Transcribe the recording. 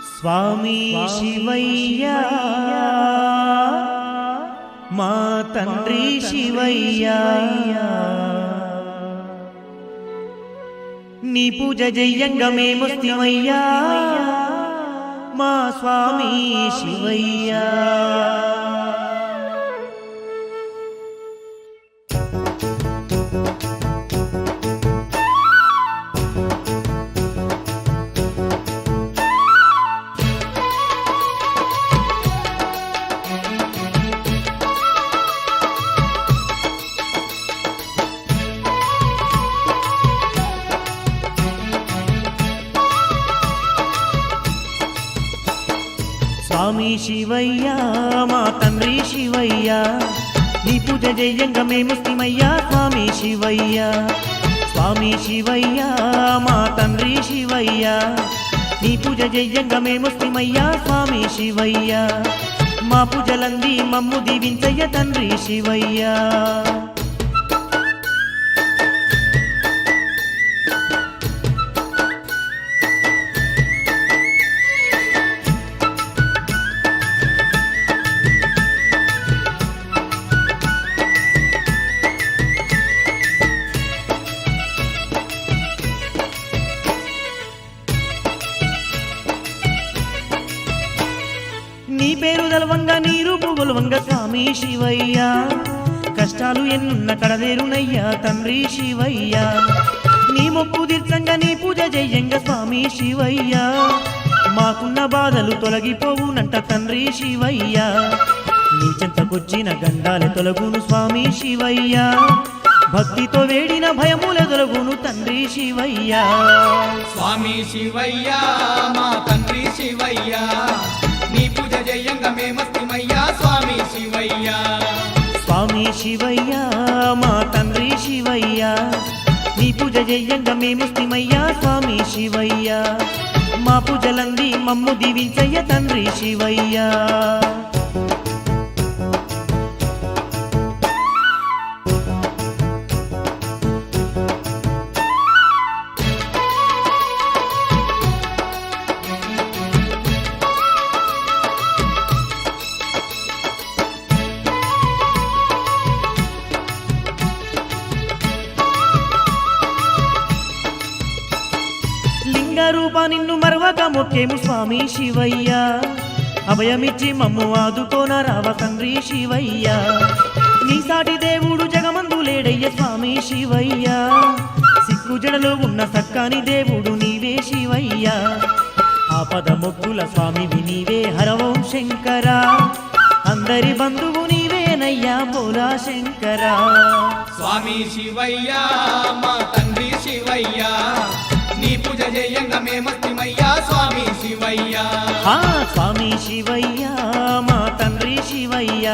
స్వామి శివయ్య మా తండ్రి శివయ్య నీ పూజ జయ్యంగా మేమొస్తిమయ్యా మా స్వామి శివయ్య స్వామి శివయ్య మా తండ్రి శివయ్య నీ పూజ జయ్యంగా మేమొస్తిమయ్యా స్వామి శివయ్య స్వామి శివయ్య మా తండ్రి శివయ్య నీ పూజ జయ్యంగా మేమొస్తిమయ్యా స్వామి శివయ్య మా పూజలంది మమ్ము దీవించయ్య తండ్రి శివయ్య నీ పేరు దలవంగా నీ రూపు గొలవంగా స్వామి శివయ్య కష్టాలు ఎన్నున్న కడదేరునయ్యా తండ్రి శివయ్య నీ మొక్కు తీర్చంగా నీ పూజ జయ్యంగా స్వామి శివయ్య మాకున్న బాధలు తొలగిపోవునంట తండ్రి శివయ్య నీ చెంతకొచ్చిన గండాలే తొలగును స్వామి శివయ్య భక్తితో వేడిన భయముల తొలగును తండ్రి శివయ్య స్వామి శివయ్య మా తండ్రి శివయ్య నీ పూజ జయ్యంగా మేమొస్తిమయ్యా స్వామి శివయ్య స్వామి శివయ్య మా తండ్రి శివయ్య నీ పూజ జయ్యంగా మేమొస్తిమయ్యా స్వామి శివయ్య మా పూజలంది మమ్ము దీవించయ్య తండ్రి శివయ్య రూపా నిన్ను మరవక మొక్కేము స్వామి శివయ్య అభయమిచ్చి మమ్ము ఆదుకోన రావ తండ్రి శివయ్య నీ సాటి దేవుడు జగమందు లేడయ్య స్వామి శివయ్య సిక్కు జడలో ఉన్న సక్కాని దేవుడు నీవే శివయ్య ఆపద మొక్కుల స్వామివి నీవే హరవం శంకర అందరి బంధువు నీవేనయ్యా పోలా శంకర స్వామి శివయ్య మా తండ్రి శివయ్య నీ పూజ జయ్యంగా మేమొస్తిమయ్యా స్వామి శివయ్య స్వామి శివయ్య మా తండ్రి శివయ్య